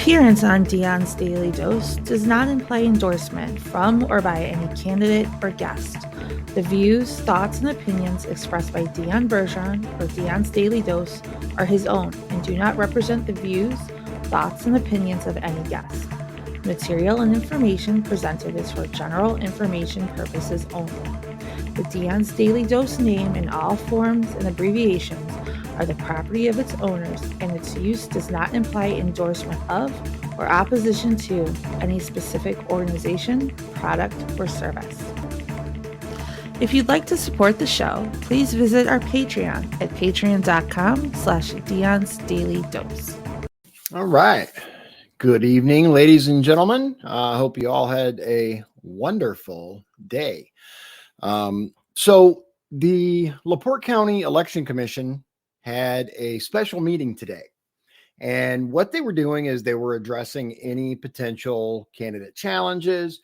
appearance on Dion's Daily Dose does not imply endorsement from or by any candidate or guest. The views, thoughts, and opinions expressed by Dion Bergeron or Dion's Daily Dose are his own and do not represent the views, thoughts, and opinions of any guest. Material and information presented is for general information purposes only. The Dion's Daily Dose name in all forms and abbreviations are the property of its owners, and its use does not imply endorsement of or opposition to any specific organization, product, or service. If you'd like to support the show, please visit our Patreon at patreon.com/Dion's Daily Dose. All right. Good evening, ladies and gentlemen. I hope you all had a wonderful day. So the LaPorte County Election Commission had a special meeting today. And what they were doing is they were addressing any potential candidate challenges,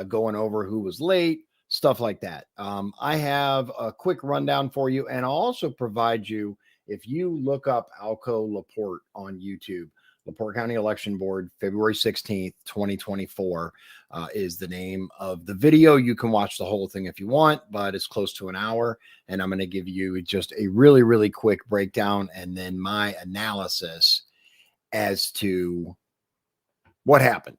going over who was late, stuff like that. I have a quick rundown for you, and I'll also provide you, if you look up Alco LaPorte on YouTube, LaPorte County Election Board, February 16th, 2024 is the name of the video. You can watch the whole thing if you want, but it's close to an hour. And I'm going to give you just a really, really quick breakdown and then my analysis as to what happened.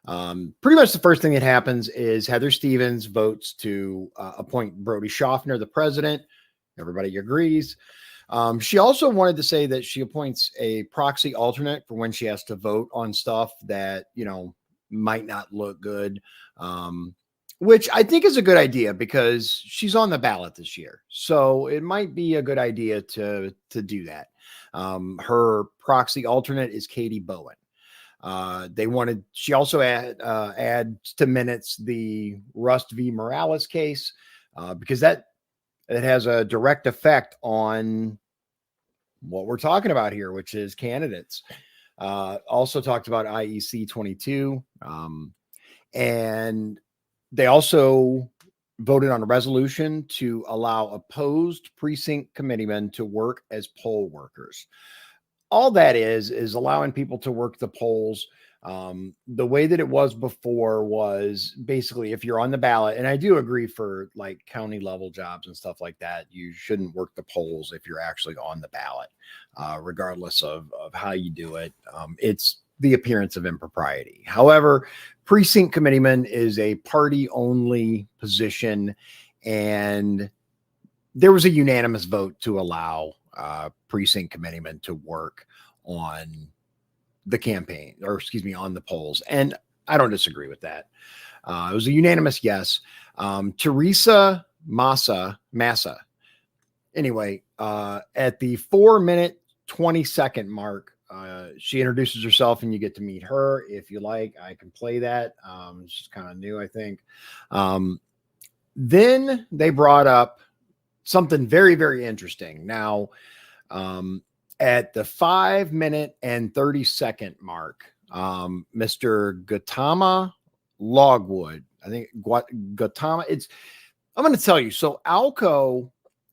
Pretty much the first thing that happens is Heather Stevens votes to appoint Brody Schaffner, the president. Everybody agrees. She also wanted to say that she appoints a proxy alternate for when she has to vote on stuff that, you know, might not look good, which I think is a good idea because she's on the ballot this year. So it might be a good idea to do that. Her proxy alternate is Katie Bowen. She also add to minutes the Rust v. Morales case, because it has a direct effect on what we're talking about here, which is candidates. Also talked about IEC 22. And they also voted on a resolution to allow opposed precinct committeemen to work as poll workers. All that is allowing people to work the polls. The way that it was before was basically if you're on the ballot, and I do agree for like county level jobs and stuff like that, you shouldn't work the polls if you're actually on the ballot, regardless of how you do it. It's the appearance of impropriety. However, precinct committeeman is a party only position, and there was a unanimous vote to allow precinct committeemen to work on the campaign, or excuse me, on the polls. And I don't disagree with that. It was a unanimous yes. Teresa Massa. Anyway, at the 4-minute, 20-second mark, she introduces herself and you get to meet her. If you like, I can play that. It's just kind of new, I think. Then they brought up something very, very interesting. Now, at the 5-minute and 30-second mark, Mr. Gautama Logwood, I think Gautama, I'm going to tell you. So Alco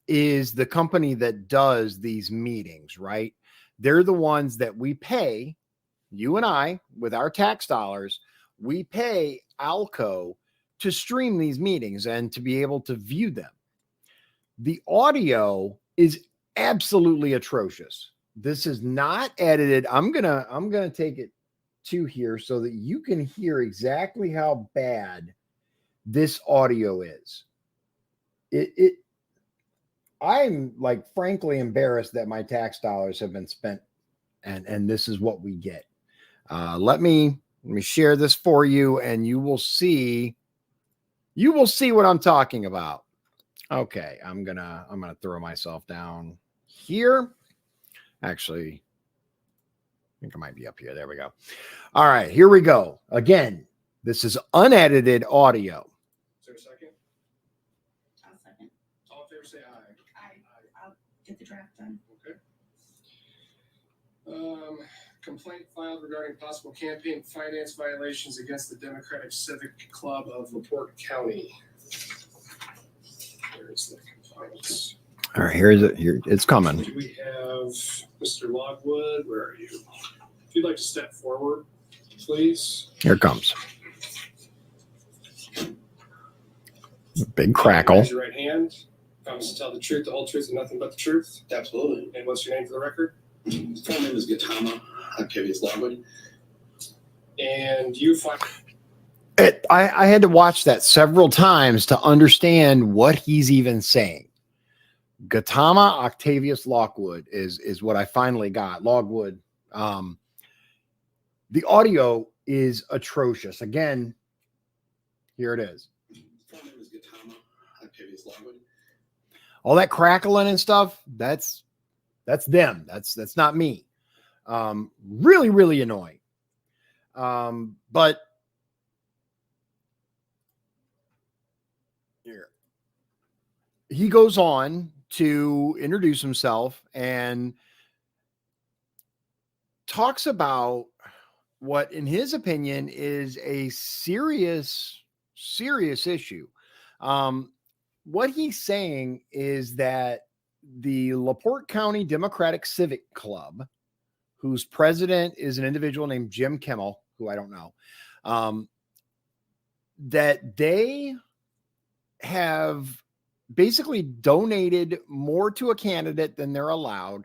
is the company that does these meetings, right? They're the ones that we pay, you and I, with our tax dollars, we pay Alco to stream these meetings and to be able to view them. The audio is absolutely atrocious. This is not edited. I'm gonna take it to here so that you can hear exactly how bad this audio is. I'm like frankly embarrassed that my tax dollars have been spent, and this is what we get. Let me share this for you, and you will see what I'm talking about. Okay, I'm gonna throw myself down here. Actually, I think I might be up here. There we go. All right, here we go. Again, this is unedited audio. Is there a second? I'll second. All in favor, say aye. I'll get the draft done. Okay. Complaint filed regarding possible campaign finance violations against the Democratic Civic Club of LaPorte County. Where is the complaint? All right, here it's coming. Do we have Mr. Logwood? Where are you? you'd like to step forward, please. Here it comes. Big crackle. Raise your right hand. Promise to tell the truth, the whole truth, and nothing but the truth. Absolutely. And what's your name for the record? Full name is Gautama Octavius Logwood. And you find I had to watch that several times to understand what he's even saying. Gautama Octavius Lockwood is what I finally got. Logwood. The audio is atrocious. Again, here it is. Full name is Gautama Octavius Logwood. All that crackling and stuff, that's them. That's not me. Really, really annoying. But here he goes on to introduce himself and talks about what, in his opinion, is a serious issue. What he's saying is that the LaPorte County Democratic Civic Club, whose president is an individual named Jim Kimmel, who I don't know, that they have basically donated more to a candidate than they're allowed.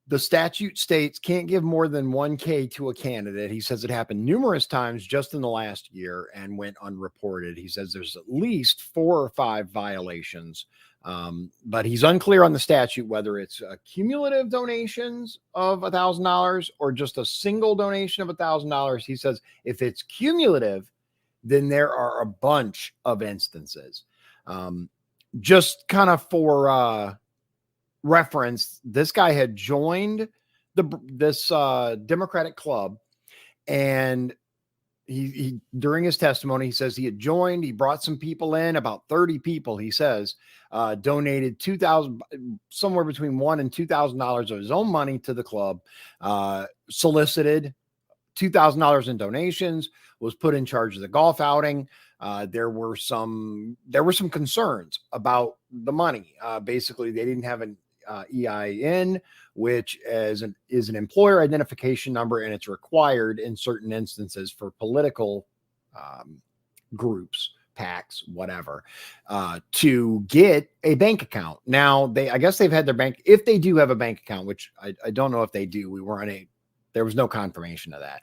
The statute states can't give more than $1,000 to a candidate. He says it happened numerous times just in the last year and went unreported. He says there's at least 4 or 5 violations, but he's unclear on the statute whether it's cumulative donations of $1,000 or just a single donation of $1,000. He says if it's cumulative, then there are a bunch of instances. Just kind of for reference, this guy had joined this Democratic club, and he during his testimony, he says he had joined, he brought some people in, about 30 people, he says, donated $2,000, somewhere between $1,000 and $2,000 of his own money to the club, solicited $2,000 in donations, was put in charge of the golf outing. There were some concerns about the money. Basically, they didn't have an EIN, which is an employer identification number, and it's required in certain instances for political groups, PACs, whatever, to get a bank account. Now, I guess they've had their bank, if they do have a bank account, which I don't know if they do. There was no confirmation of that.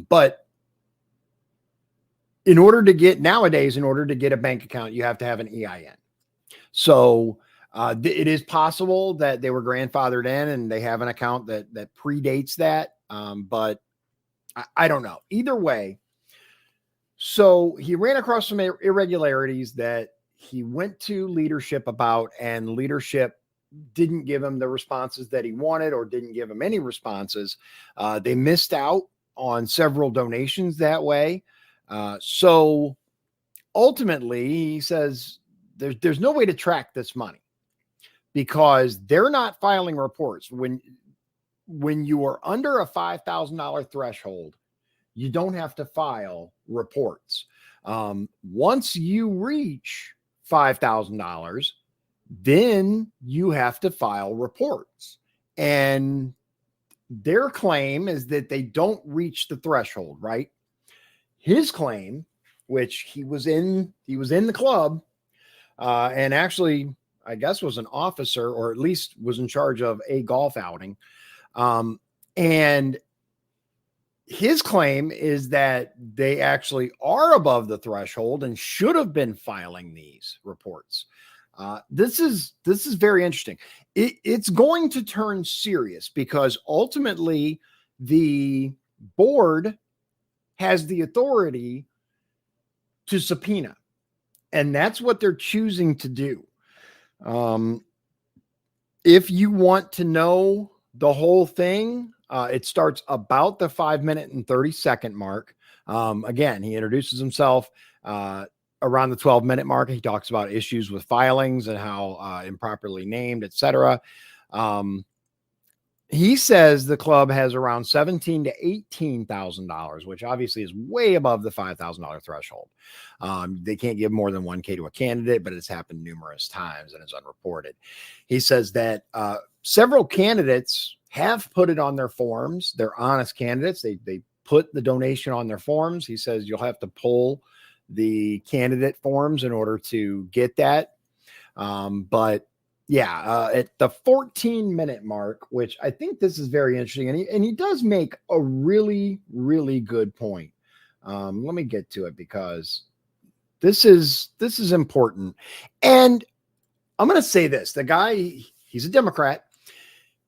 But nowadays, in order to get a bank account, you have to have an EIN. So it is possible that they were grandfathered in and they have an account that predates that. But I don't know. Either way, so he ran across some irregularities that he went to leadership about, and leadership didn't give him the responses that he wanted, or didn't give him any responses. They missed out on several donations that way. So ultimately, he says there's no way to track this money because they're not filing reports. When you are under a $5,000 threshold, you don't have to file reports. Once you reach $5,000, then you have to file reports. And their claim is that they don't reach the threshold, right? His claim, which he was in the club, and actually, I guess was an officer, or at least was in charge of a golf outing. And his claim is that they actually are above the threshold and should have been filing these reports. This is very interesting. It's going to turn serious because ultimately the board has the authority to subpoena, and that's what they're choosing to do. If you want to know the whole thing, it starts about the 5-minute and 30-second mark. Again, he introduces himself around the 12-minute mark. He talks about issues with filings and how improperly named, etc. He says the club has around $17,000 to $18,000, which obviously is way above the $5,000 threshold. They can't give more than $1,000 to a candidate, but it's happened numerous times and is unreported. He says that several candidates have put it on their forms. They're honest candidates. They put the donation on their forms. He says you'll have to pull the candidate forms in order to get that. But yeah, at the 14-minute mark, which I think this is very interesting, and he does make a really, really good point. Let me get to it because this is important. And I'm going to say this: the guy, he's a Democrat,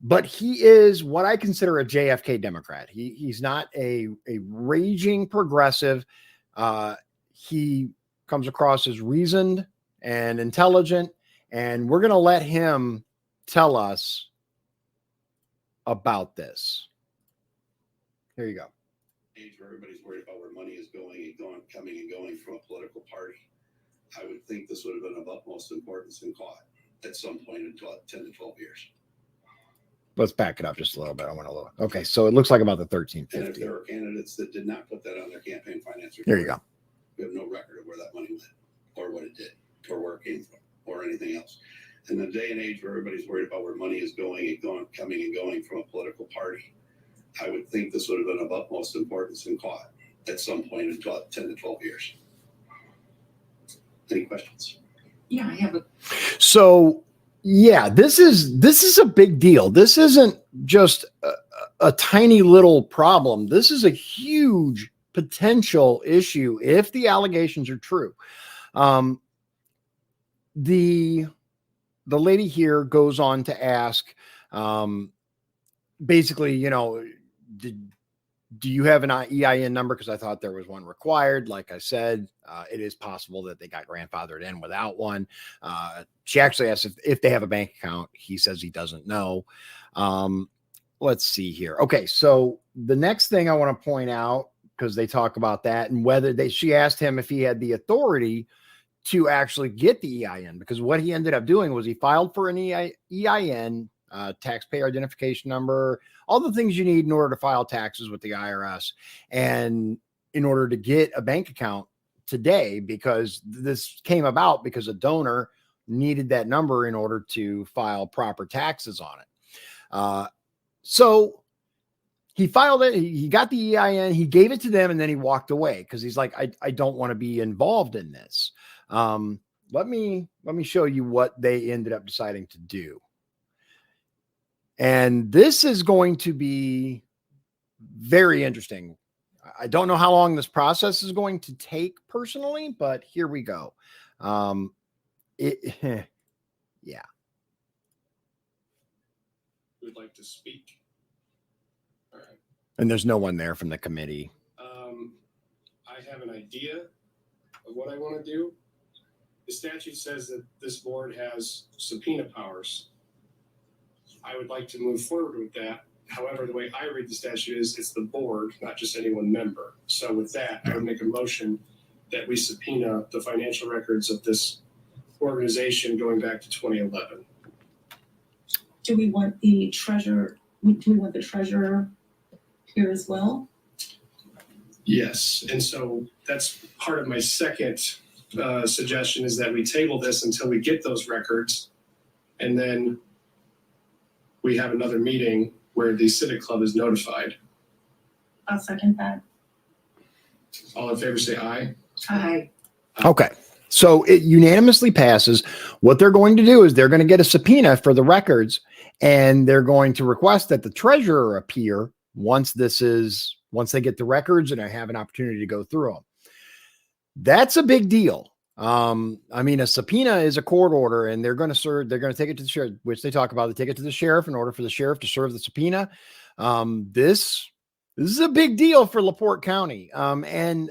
but he is what I consider a JFK Democrat. He's not a raging progressive. He comes across as reasoned and intelligent, and we're going to let him tell us about this. Here you go. Age where everybody's worried about where money is coming and going from a political party. I would think this would have been of utmost importance and caught at some point in 10 to 12 years. Let's back it up just a little bit. I want to look. Okay, so it looks like about the And if 1350. there are candidates that did not put that on their campaign finance report, There you go. we have no record of where that money went or what it did or where it came from or anything else. In the day and age where everybody's worried about where money is coming and going from a political party, I would think this would have been of utmost importance and caught at some point in 10 to 12 years. Any questions? Yeah, I have a, So yeah, this is a big deal. This isn't just a tiny little problem. This is a huge potential issue if the allegations are true. The lady here goes on to ask, basically, do you have an EIN number? Because I thought there was one required. Like I said, it is possible that they got grandfathered in without one. She actually asked if they have a bank account. He says he doesn't know. Let's see here. Okay, so the next thing I want to point out, because they talk about that and whether she asked him if he had the authority to actually get the EIN, because what he ended up doing was he filed for an EIN, taxpayer identification number, all the things you need in order to file taxes with the IRS, and in order to get a bank account today, because this came about because a donor needed that number in order to file proper taxes on it. So he filed it. He got the EIN. He gave it to them, and then he walked away because he's like, I don't want to be involved in this. Let me show you what they ended up deciding to do. And this is going to be very interesting. I don't know how long this process is going to take personally, but here we go. Yeah. Who'd like to speak? All right. And there's no one there from the committee. I have an idea of what I want to do. The statute says that this board has subpoena powers. I would like to move forward with that. However, the way I read the statute is it's the board, not just any one member. So with that, I would make a motion that we subpoena the financial records of this organization going back to 2011. do we want the treasurer, here as well? Yes, and so that's part of my second suggestion is that we table this until we get those records, and then we have another meeting where the Civic Club is notified. I'll second that. All in favor say aye. Aye. Okay. So it unanimously passes. What they're going to do is they're going to get a subpoena for the records, and they're going to request that the treasurer appear once they get the records and I have an opportunity to go through them. That's a big deal. I mean, a subpoena is a court order, and they're going to take it to the sheriff, which they talk about. They take it to the sheriff in order for the sheriff to serve the subpoena. This is a big deal for LaPorte County. And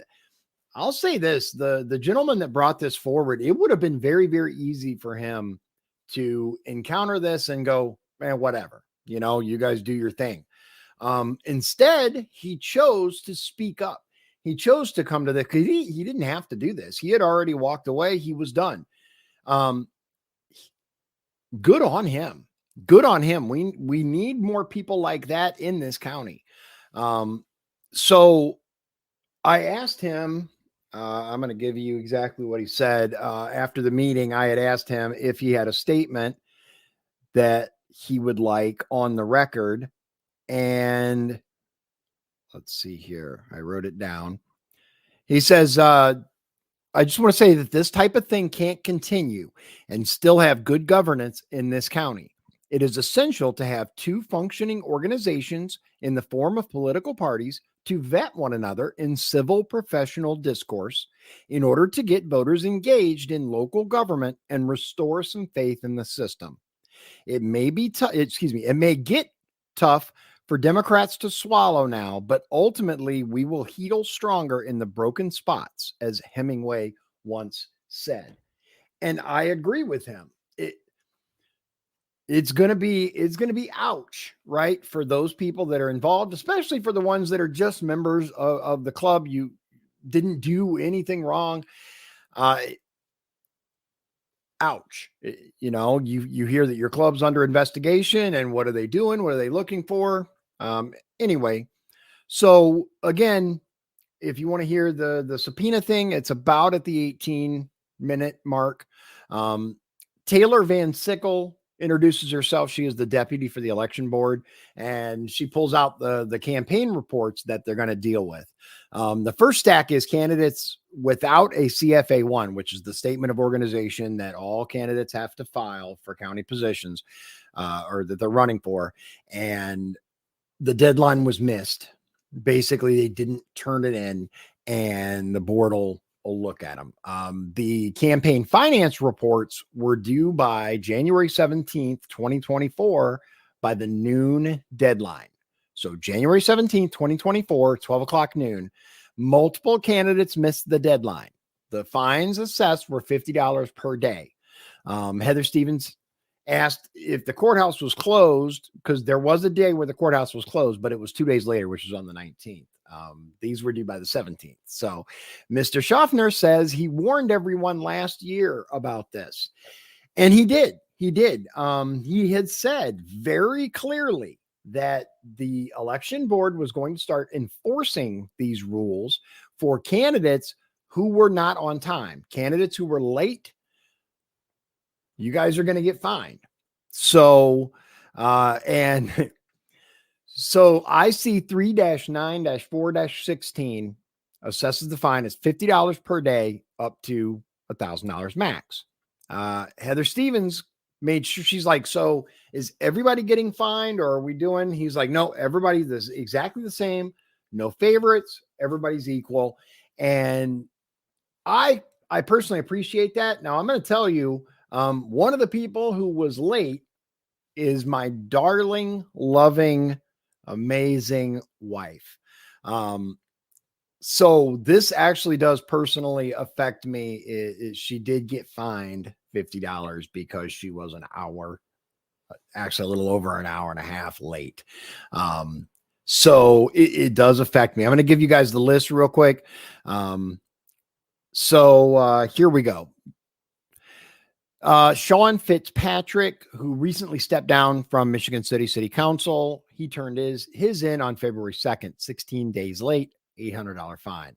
I'll say this, the gentleman that brought this forward, it would have been very, very easy for him to encounter this and go, man, whatever, you guys do your thing. Instead, he chose to speak up. He chose to come to the, because he didn't have to do this. He had already walked away. He was done. Good on him. Good on him. We need more people like that in this county. So I asked him, I'm going to give you exactly what he said. After the meeting, I had asked him if he had a statement that he would like on the record And let's see here. I wrote it down. He says, I just want to say that this type of thing can't continue and still have good governance in this county. It is essential to have two functioning organizations in the form of political parties to vet one another in civil professional discourse in order to get voters engaged in local government and restore some faith in the system. It may be it may get tough for Democrats to swallow now, but ultimately we will heal stronger in the broken spots, as Hemingway once said. And I agree with him. It's going to be ouch, right? For those people that are involved, especially for the ones that are just members of the club. You didn't do anything wrong. Ouch. You know, you hear that your club's under investigation, and what are they doing? What are they looking for? Anyway, so again, if you want to hear the subpoena thing, it's about at the 18-minute mark. Taylor Van Sickle introduces herself. She is the deputy for the election board, and she pulls out the campaign reports that they're going to deal with. The first stack is candidates without a CFA1, which is the statement of organization that all candidates have to file for county positions or that they're running for. And the deadline was missed. Basically, they didn't turn it in, and the board will look at them. The campaign finance reports were due by January 17th, 2024, by the noon deadline. So January 17th, 2024, 12 o'clock noon. Multiple candidates missed the deadline. The fines assessed were $50 per day. Heather Stevens asked if the courthouse was closed, because there was a day where the courthouse was closed, but it was 2 days later, which was on the 19th. These were due by the 17th. So Mr. Schaffner says he warned everyone last year about this. And he did. He did. He had said very clearly that the election board was going to start enforcing these rules for candidates who were not on time. Candidates who were late, you guys are going to get fined. So, and so I see 3-9-4-16 assesses the fine as $50 per day up to $1,000 max. Heather Stevens made sure, she's like, so is everybody getting fined, or are we doing? He's like, no, everybody is exactly the same. No favorites. Everybody's equal. And I personally appreciate that. Now I'm going to tell you, one of the people who was late is my darling, loving, amazing wife. So this actually does personally affect me. She did get fined $50 because she was an hour, actually a little over an hour and a half late. So it does affect me. I'm going to give you guys the list real quick. So here we go. Sean Fitzpatrick, who recently stepped down from Michigan City Council, he turned his in on February 2nd, 16 days late, $800 fine.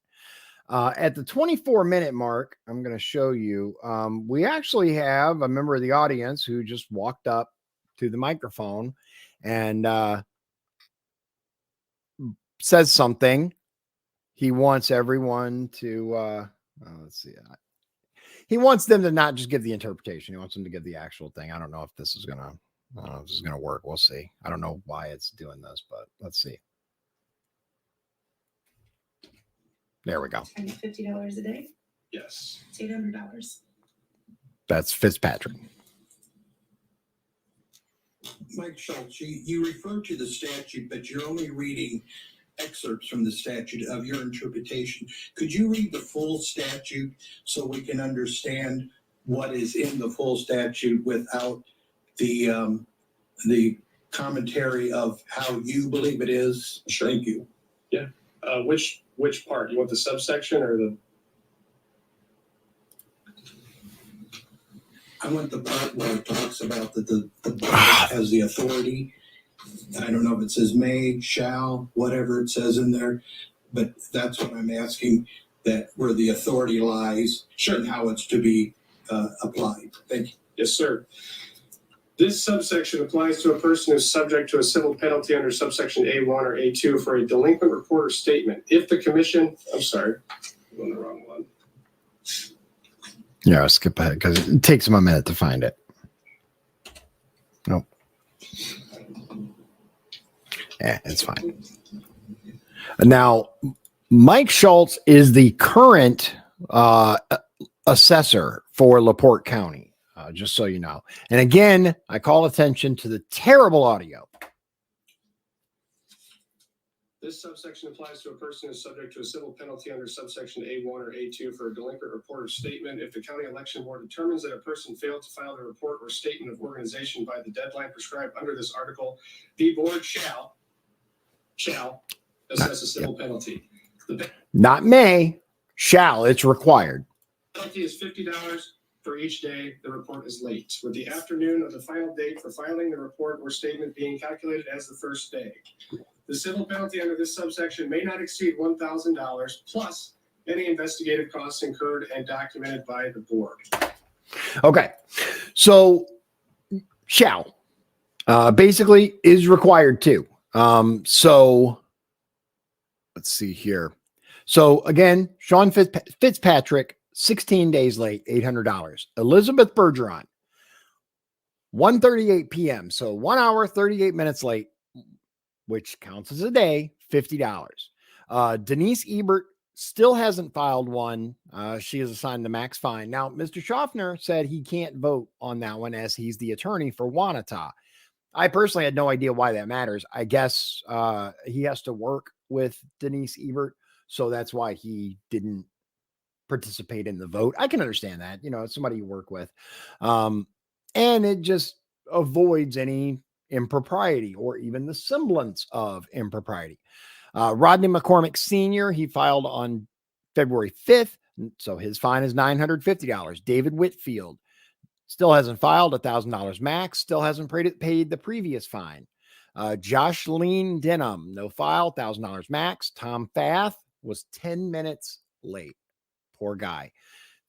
At the 24-minute mark, I'm going to show you, we actually have a member of the audience who just walked up to the microphone and says something. He wants everyone to, let's see. He wants them to not just give the interpretation. He wants them to give the actual thing. I don't know if this is going to work. We'll see. I don't know why it's doing this, but let's see. There we go. And $50 a day? Yes. It's $800. That's Fitzpatrick. Mike Schultz, you refer to the statute, but you're only reading excerpts from the statute of your interpretation. Could you read the full statute so we can understand what is in the full statute without the commentary of how you believe it is? Sure. Thank you. Yeah. Which part? You want the subsection or the? I want the part where it talks about the board has the authority. I don't know if it says may, shall, whatever it says in there, but that's what I'm asking, that where the authority lies. Sure. And how it's to be applied. Thank you. Yes, sir. This subsection applies to a person who is subject to a civil penalty under subsection A1 or A2 for a delinquent report or statement. If the commission, I'm sorry, I'm on the wrong one. Yeah, I'll skip ahead because it takes him a minute to find it. Nope. Yeah, it's fine. Now, Mike Schultz is the current assessor for LaPorte County, just so you know. And again, I call attention to the terrible audio. This subsection applies to a person who is subject to a civil penalty under subsection A1 or A2 for a delinquent report or statement. If the county election board determines that a person failed to file the report or statement of organization by the deadline prescribed under this article, the board shall assess a civil penalty. The Not may, shall. It's required. penalty is $50 for each day the report is late, with the afternoon of the final date for filing the report or statement being calculated as the first day. The civil penalty under this subsection may not exceed $1,000 plus any investigative costs incurred and documented by the board. Okay. So shall basically is required too. So let's see here. So again, Sean Fitzpatrick, 16 days late, $800. Elizabeth Bergeron, 1:38 p.m. So 1 hour, 38 minutes late, which counts as a day, $50. Denise Ebert still hasn't filed one. She is assigned the max fine. Now, Mr. Schaffner said he can't vote on that one as he's the attorney for Wanata. I personally had no idea why that matters. I guess he has to work with Denise Ebert, so that's why he didn't participate in the vote. I can understand that. You know, it's somebody you work with. And it just avoids any impropriety or even the semblance of impropriety. Rodney McCormick Sr., he filed on February 5th, so his fine is $950. David Whitfield still hasn't filed, $1,000 max, still hasn't paid the previous fine. Joshleen Denham, no file, $1,000 max. Tom Fath was 10 minutes late. Poor guy,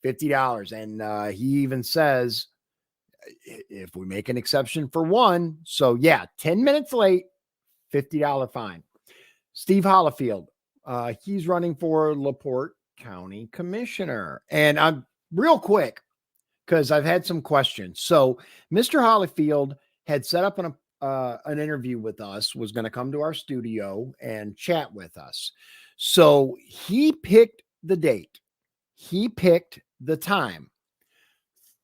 $50. And he even says, if we make an exception for one, so yeah, 10 minutes late, $50 fine. Steve Hollifield, he's running for LaPorte County Commissioner. And I'm real quick, because I've had some questions. So Mr. Hollifield had set up an interview with us, was going to come to our studio and chat with us. So he picked the date. He picked the time.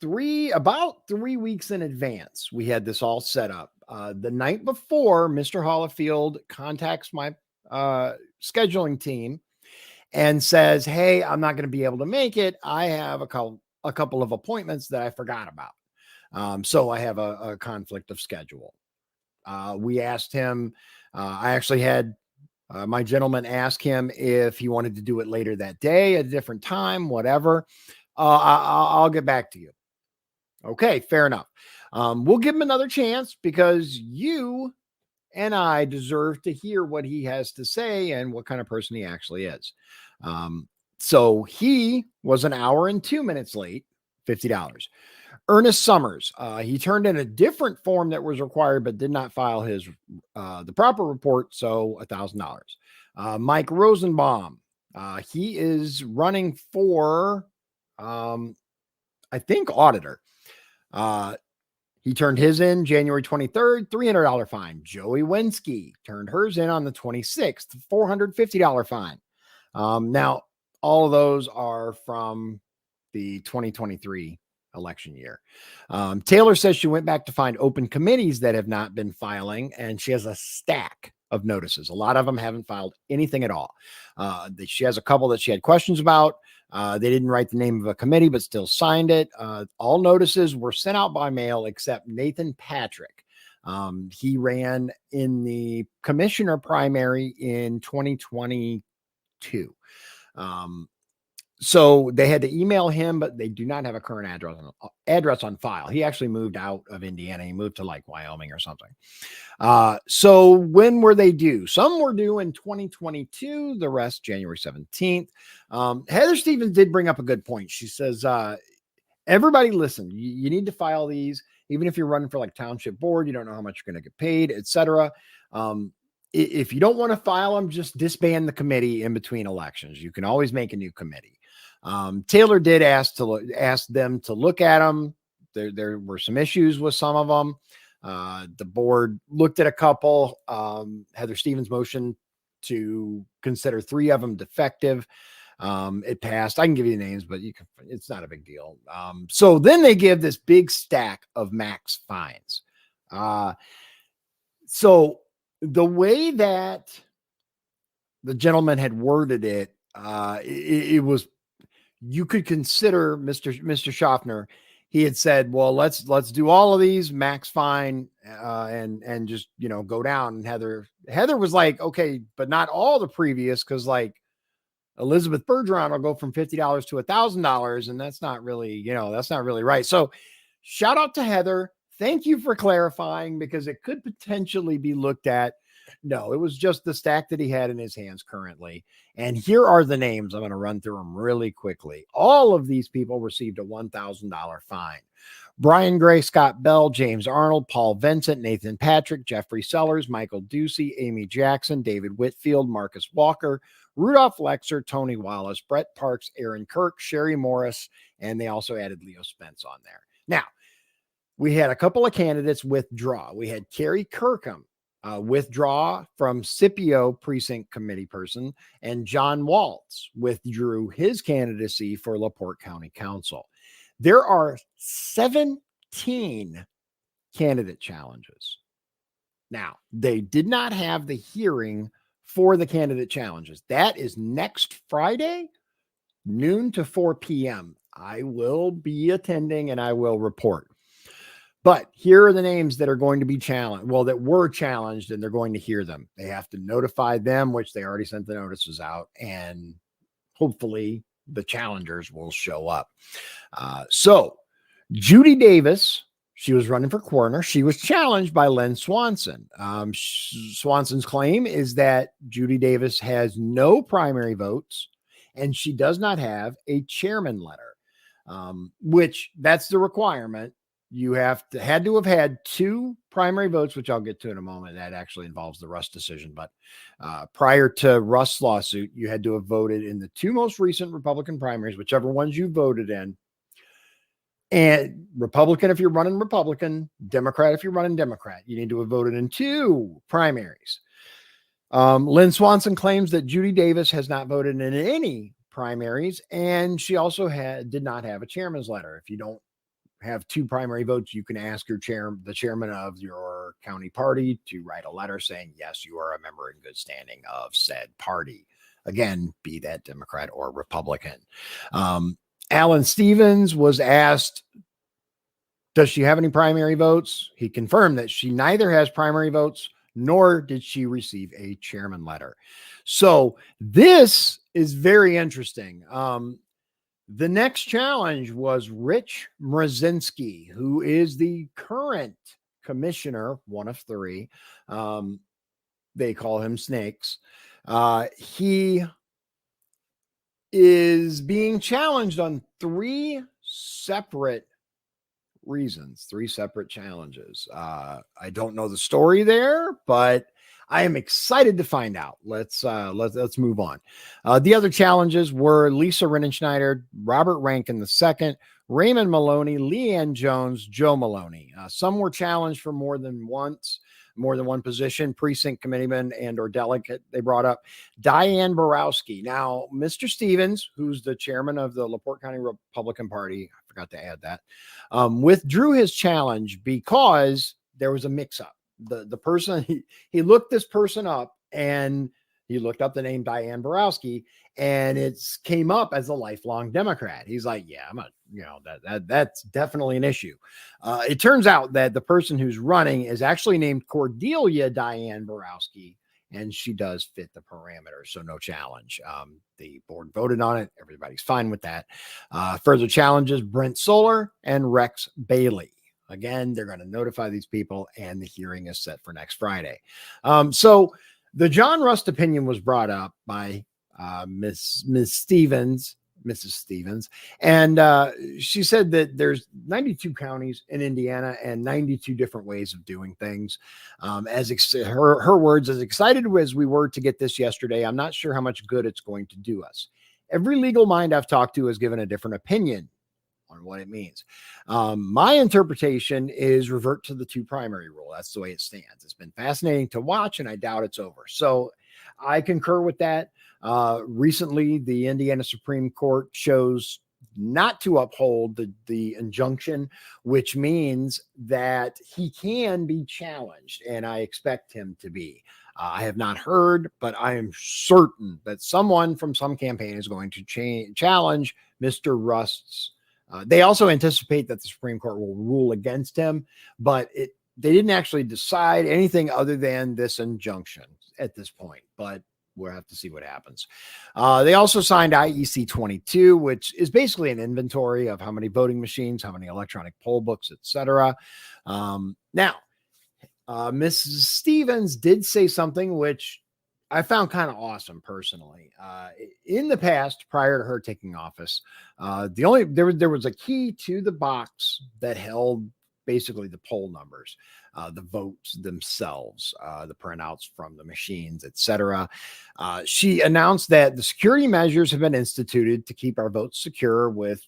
About 3 weeks in advance, we had this all set up. The night before, Mr. Hollifield contacts my scheduling team and says, hey, I'm not going to be able to make it. I have a couple of appointments that I forgot about. So I have a conflict of schedule. We asked him, I actually had my gentleman ask him if he wanted to do it later that day, at a different time, whatever. I'll get back to you. Okay, fair enough. We'll give him another chance because you and I deserve to hear what he has to say and what kind of person he actually is. So he was 1 hour and 2 minutes late, $50. Ernest Summers, he turned in a different form that was required, but did not file his the proper report, so $1,000. Mike Rosenbaum, he is running for, I think, auditor. He turned his in January 23rd, $300 fine. Joey Wensky turned hers in on the 26th, $450 fine. Now, all of those are from the 2023 election year. Taylor says she went back to find open committees that have not been filing, and she has a stack of notices. A lot of them haven't filed anything at all. She has a couple that she had questions about. They didn't write the name of a committee, but still signed it. All notices were sent out by mail except Nathan Patrick. He ran in the commissioner primary in 2022. So they had to email him, but they do not have a current address on file. He actually moved out of Indiana. He moved to like Wyoming or something. So when were they due? Some were due in 2022, the rest January 17th. Heather Stevens did bring up a good point. She says, everybody listen, you need to file these. even if you're running for like township board, you don't know how much you're going to get paid, etc. If you don't want to file them, just disband the committee in between elections. You can always make a new committee. Taylor did ask them to look at them. There were some issues with some of them. The board looked at a couple. Heather Stevens' motion to consider 3 of them defective. It passed. I can give you the names, but it's not a big deal. So then they give this big stack of max fines. So the way that the gentleman had worded it, it was, you could consider Mr. Schaffner. He had said, well, let's do all of these max fine, and just, go down. And Heather was like, okay, but not all the previous. Cause like Elizabeth Bergeron will go from $50 to $1,000. And that's not really, that's not really right. So shout out to Heather. Thank you for clarifying, because it could potentially be looked at. No, it was just the stack that he had in his hands currently. And here are the names. I'm going to run through them really quickly. All of these people received a $1,000 fine. Brian Gray, Scott Bell, James Arnold, Paul Vincent, Nathan Patrick, Jeffrey Sellers, Michael Ducey, Amy Jackson, David Whitfield, Marcus Walker, Rudolph Lexer, Tony Wallace, Brett Parks, Aaron Kirk, Sherry Morris, and they also added Leo Spence on there. Now, we had a couple of candidates withdraw. We had Carrie Kirkham withdraw from Scipio precinct committee person, and John Waltz withdrew his candidacy for LaPorte County Council. There are 17 candidate challenges. Now, they did not have the hearing for the candidate challenges. That is next Friday, noon to 4 p.m. I will be attending and I will report. But here are the names that are going to be challenged. Well, that were challenged, and they're going to hear them. They have to notify them, which they already sent the notices out, and hopefully the challengers will show up. So Judy Davis, she was running for coroner. She was challenged by Len Swanson. Swanson's claim is that Judy Davis has no primary votes, and she does not have a chairman letter, which that's the requirement. You had to have had 2 primary votes, which I'll get to in a moment. That actually involves the Rust decision. But prior to Rust's lawsuit, you had to have voted in the 2 most recent Republican primaries, whichever ones you voted in. And Republican if you're running Republican, Democrat if you're running Democrat. You need to have voted in 2 primaries. Lynn Swanson claims that Judy Davis has not voted in any primaries, and she also did not have a chairman's letter. If you don't have 2 primary votes, you can ask the chairman of your county party to write a letter saying, yes, you are a member in good standing of said party. Again, be that Democrat or Republican. Alan Stevens was asked, does she have any primary votes? He confirmed that she neither has primary votes, nor did she receive a chairman letter. So this is very interesting. The next challenge was Rich Mrazinski, who is the current commissioner, one of 3. They call him Snakes. He is being challenged on 3 separate reasons, 3 separate challenges. I don't know the story there, but I am excited to find out. Let's move on. The other challenges were Lisa Rinnenschneider, Robert Rankin II, Raymond Maloney, Leanne Jones, Joe Maloney. Some were challenged for more than one position, precinct committeeman and or delegate. They brought up Diane Borowski. Now, Mr. Stevens, who's the chairman of the LaPorte County Republican Party, I forgot to add that, withdrew his challenge because there was a mix-up. The person, he looked this person up, and he looked up the name Diane Borowski, and it came up as a lifelong Democrat. He's like, yeah, that's definitely an issue. It turns out that the person who's running is actually named Cordelia Diane Borowski, and she does fit the parameters, so no challenge. The board voted on it. Everybody's fine with that. Further challenges, Brent Solar and Rex Bailey. Again, they're going to notify these people, and the hearing is set for next Friday. So the John Rust opinion was brought up by Ms. Stevens, Mrs. Stevens. And she said that there's 92 counties in Indiana and 92 different ways of doing things. Her words, as excited as we were to get this yesterday, I'm not sure how much good it's going to do us. Every legal mind I've talked to has given a different opinion on what it means. My interpretation is revert to the two primary rule. That's the way it stands. It's been fascinating to watch, and I doubt it's over. So I concur with that. Recently, the Indiana Supreme Court chose not to uphold the injunction, which means that he can be challenged, and I expect him to be. I have not heard, but I am certain that someone from some campaign is going to challenge Mr. Rust's. They also anticipate that the Supreme Court will rule against him, but they didn't actually decide anything other than this injunction at this point, but we'll have to see what happens. They also signed IEC 22, which is basically an inventory of how many voting machines, how many electronic poll books, etc. Now, Mrs. Stevens did say something which I found kind of awesome personally. In the past, prior to her taking office, there was a key to the box that held basically the poll numbers, the votes themselves, the printouts from the machines, etc. She announced that the security measures have been instituted to keep our votes secure with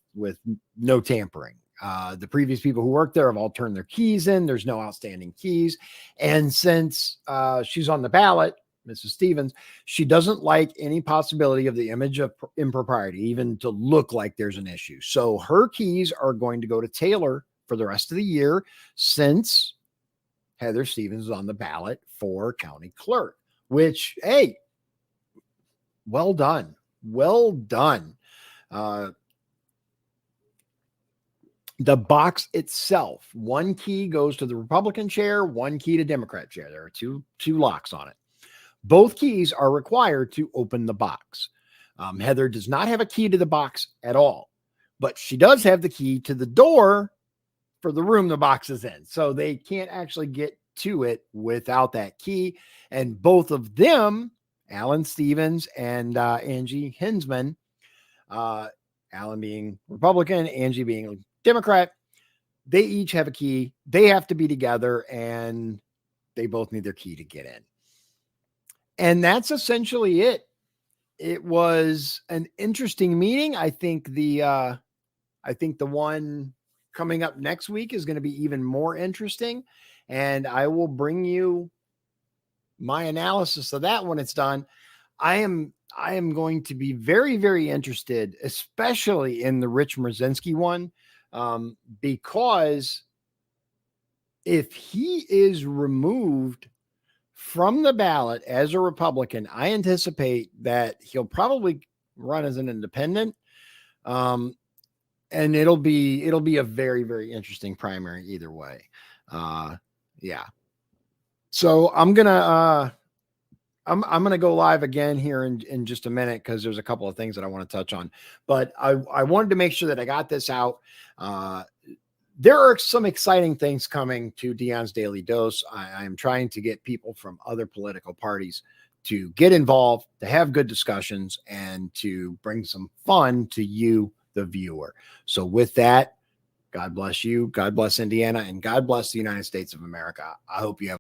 no tampering. The previous people who worked there have all turned their keys in. There's no outstanding keys. And since she's on the ballot, Mrs. Stevens, she doesn't like any possibility of the image of impropriety, even to look like there's an issue. So her keys are going to go to Taylor for the rest of the year, since Heather Stevens is on the ballot for county clerk, which, hey, well done. Well done. The box itself, one key goes to the Republican chair, one key to Democrat chair. There are two locks on it. Both keys are required to open the box. Heather does not have a key to the box at all, but she does have the key to the door for the room the box is in. So they can't actually get to it without that key. And both of them, Alan Stevens and Angie Hinsman, Alan being Republican, Angie being Democrat, they each have a key. They have to be together, and they both need their key to get in. And that's essentially it. It was an interesting meeting. I think the one coming up next week is going to be even more interesting, and I will bring you my analysis of that when it's done. I am going to be very, very interested, especially in the Rich Mrzinski one, because if he is removed from the ballot as a Republican, I anticipate that he'll probably run as an independent. And it'll be a very, very interesting primary either way. Yeah. So I'm gonna go live again here in just a minute, because there's a couple of things that I want to touch on. But I wanted to make sure that I got this out. There are some exciting things coming to Dion's Daily Dose. I am trying to get people from other political parties to get involved, to have good discussions, and to bring some fun to you, the viewer. So with that, God bless you, God bless Indiana, and God bless the United States of America. I hope you have.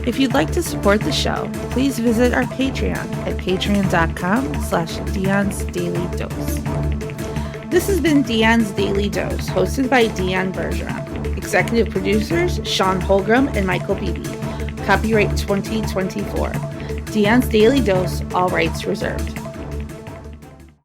If you'd like to support the show, please visit our Patreon at patreon.com/Dion's Daily Dose. This has been Dion's Daily Dose, hosted by Dion Bergeron. Executive producers, Sean Holgram and Michael Beebe. Copyright 2024. Dion's Daily Dose, all rights reserved.